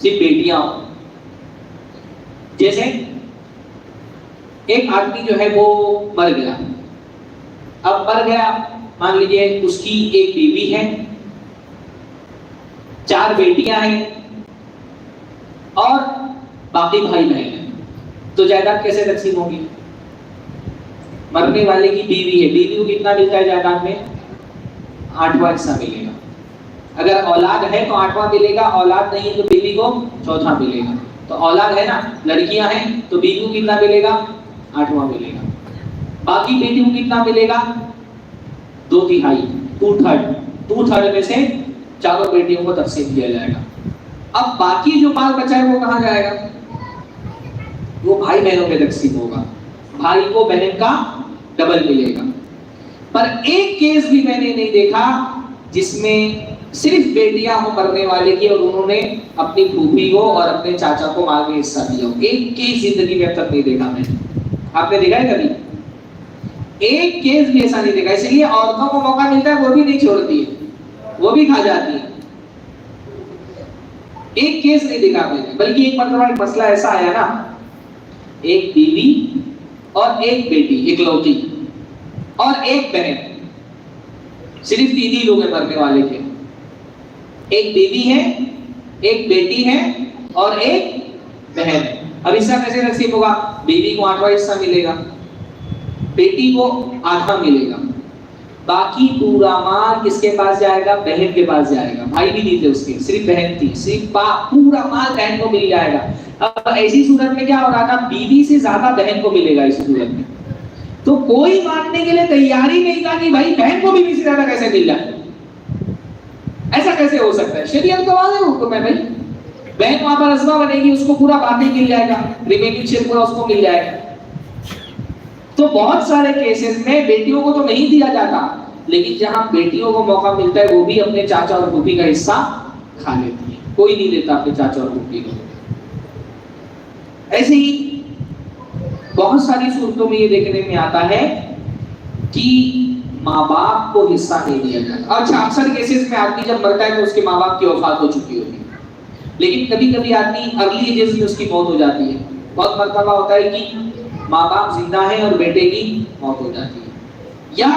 صرف بیٹیاں ہوں. جیسے ایک آدمی جو ہے وہ مر گیا. اب مر گیا، مان لیجیے اس کی ایک بیوی ہے، 4 بیٹیاں ہیں اور باقی بھائی بہن ہیں. تو جائیداد کیسے تقسیم ہوگی؟ مرنے والے کی بیوی ہے، بیوی کو کتنا ملتا ہے جائیداد میں؟ 8واں حصہ ملے گا. اگر اولاد ہے تو 8واں ملے گا، اولاد نہیں ہے تو بیوی کو 4واں ملے گا. تو اولاد ہے نا، لڑکیاں ہیں تو بیوی کو کتنا ملے گا؟ 8واں ملے گا. باقی بیٹی کو کتنا ملے گا؟ 2/3، 2/3 میں سے چاروں بیٹیوں کو تقسیم کیا جائے گا. اب باقی جو مال بچا ہے وہ کہاں جائے گا؟ وہ بھائی بہنوں میں تقسیم ہوگا. بھائی کو بہن کا ڈبل ملے گا. پر ایک کیس بھی میں نے نہیں دیکھا جس میں صرف بیٹیاں ہوں مرنے والے کی اور انہوں نے اپنی پھوپھی کو اور اپنے چاچا کو مال میں حصہ دیا ہو. ایک کیس زندگی میں اب تک نہیں دیکھا میں نے. آپ نے دیکھا ہے کبھی؟ ایک کیس بھی ایسا نہیں دیکھا. اس لیے عورتوں کو موقع ملتا ہے وہ بھی نہیں چھوڑتی ہے، وہ بھی کھا جاتی ہے. ایک کیس نہیں دیکھا میں نے. بلکہ ایک مرتبہ ایک مسئلہ ایسا آیا نا، ایک بیوی اور ایک بیٹی اکلوتی اور ایک بہن، صرف 3 ہی لوگ ہیں مرنے والے کے. ایک بیوی ہے، ایک بیٹی ہے اور ایک بہن ہے. اب حصہ کیسے تقسیم ہوگا؟ بیوی کو 8واں حصہ ملے گا، بیٹی کو 8واں ملے گا. باقی پورا مال کس کے پاس جائے گا؟ بہن کے پاس جائے گا. بھائی بھی نہیں تھے اس کے، صرف بہن تھی. صرف پورا مال بہن کو مل جائے گا. اب ایسی صورت میں کیا ہو رہا تھا؟ بیوی سے زیادہ بہن کو ملے گا اس صورت میں. تو کوئی ماننے کے لیے تیار ہی نہیں تھا کہ بھائی بہن کو بیوی سے زیادہ کیسے مل جائے. ایسا کیسے ہو سکتا ہے؟ شریعت کا واضح حکم ہے بھائی. بہن وہاں پر عصبہ بنے گی، اس کو پورا باقی مل جائے گا، ریمیٹنگ شیئر پورا اس کو مل جائے گا. تو بہت سارے کیسز میں بیٹیوں کو تو نہیں دیا جاتا، لیکن جہاں بیٹیوں کو موقع ملتا ہے وہ بھی اپنے چاچا اور پھوپھی کا حصہ کھا لیتی ہے. کوئی نہیں لیتا اپنے چاچا اور پھوپھی کو. ایسے ہی بہت ساری صورتوں میں یہ دیکھنے میں آتا ہے کہ ماں باپ کو حصہ نہیں دیا جاتا. اچھا، اکثر کیسز میں آدمی جب مرتا ہے تو اس کے ماں باپ کی وفات ہو چکی ہوتی ہے، لیکن کبھی کبھی آدمی ارلی ایجز میں اس کی موت ہو جاتی ہے. بہت مرتبہ ہوتا ہے کہ ماں باپ زندہ ہے اور بیٹے کی موت ہو جاتی ہے، یا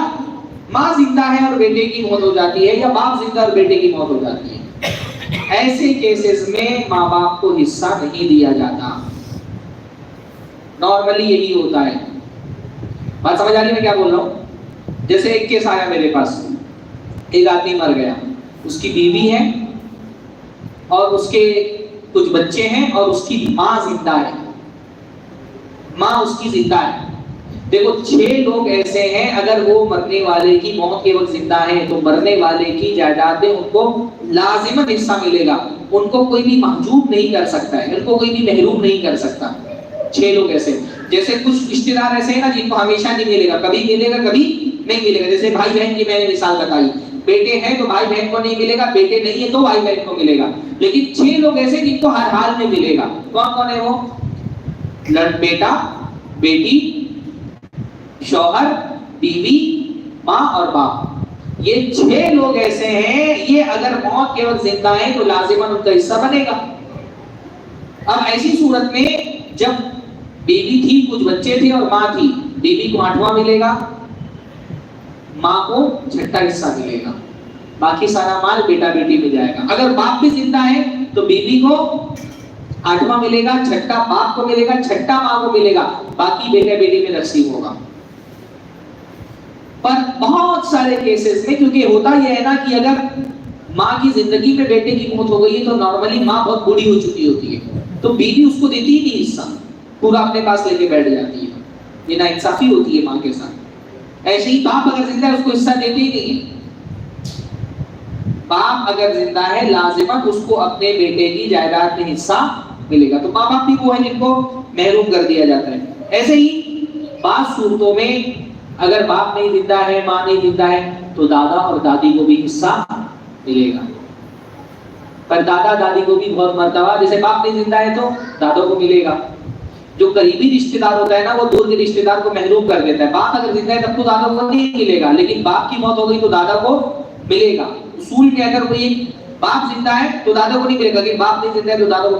ماں زندہ ہے اور بیٹے کی موت ہو جاتی ہے، یا باپ زندہ اور بیٹے کی موت ہو جاتی ہے. ایسے کیسز میں ماں باپ کو حصہ نہیں دیا جاتا. نارملی یہی ہوتا ہے. بات سمجھ آ رہی ہے میں کیا بول رہا ہوں؟ جیسے ایک کیس آیا میرے پاس، ایک آدمی مر گیا، اس کی بیوی ہے اور اس کے کچھ بچے ہیں اور اس کی ماں زندہ ہے. ماں اس کی زندہ ہے. دیکھو 6 لوگ ایسے ہیں، اگر وہ مرنے والے کی موت کے وقت زندہ ہیں تو مرنے والے کی جائیداد ان کو لازماً حصہ ملے گا. ان کو کوئی بھی محجوب نہیں کر سکتا ہے، ان کو کوئی بھی محروم نہیں کر سکتا. 6 لوگ ایسے. جیسے کچھ رشتے دار ایسے ہیں نا جن کو ہمیشہ نہیں ملے گا، کبھی ملے گا کبھی نہیں ملے گا. جیسے بھائی بہن کی میں نے مثال بتائی، بیٹے ہیں تو بھائی بہن کو نہیں ملے گا، بیٹے نہیں ہے تو بھائی بہن کو ملے گا. لیکن 6 لوگ ایسے جن کو ہر حال میں ملے گا. کون کون ہے وہ؟ بیٹا، بیٹی، شوہر، بیوی، ماں اور باپ. یہ 6 لوگ ایسے ہیں، یہ اگر موت کے وقت زندہ ہیں تو لازماً ان کا حصہ بنے گا. اب ایسی صورت میں جب بیوی تھی، کچھ بچے تھے اور ماں تھی، بیوی کو 8واں ملے گا، ماں کو 6واں حصہ ملے گا. باقی سارا مال بیٹا بیٹی میں جائے گا. اگر باپ بھی زندہ ہے تو بیوی کو 8واں ملے گا، 6واں باپ کو ملے گا، 6واں ماں کو ملے گا. باقی بیٹا بیٹی میں تقسیم ہوگا. پر بہت سارے کیسز میں کیونکہ ہوتا یہ ہے نا کہ اگر ماں کی زندگی میں بیٹے کی موت ہو گئی ہے تو نارملی ماں بہت بوڑھی ہو چکی ہوتی ہے، تو بیوی اس کو دیتی ہی نہیں حصہ، پورا اپنے پاس لے کے بیٹھ جاتی ہے. یہ ناانصافی ہوتی ہے ماں کے ساتھ. ایسے ہی باپ اگر زندہ ہے اس کو حصہ دیتے ہی نہیں ہے. باپ اگر زندہ ہے لازماً اس کو اپنے بیٹے کی جائیداد میں حصہ ملے گا. تو ماں باپ بھی وہ ہیں جن کو محروم کر دیا جاتا ہے. ایسے ہی بعض صورتوں میں اگر باپ نہیں زندہ ہے، ماں نہیں زندہ ہے تو دادا اور دادی کو بھی حصہ ملے گا. پر دادا دادی کو بھی بہت مرتبہ، جیسے باپ نہیں زندہ ہے تو دادوں کو ملے گا. جو قریبی رشتے دار ہوتا ہے نا وہ دور کے رشتے دار کو محروم کر دیتا ہے. باپ اگر زندہ ہے تب تو دادا کو نہیں ملے گا، لیکن باپ کی موت ہو گئی تو دادا کو ملے گا. اصول میں اگر کوئی باپ زندہ ہے تو دادا کو نہیں ملے گا، کہ باپ نہیں زندہ ہے تو دادا کو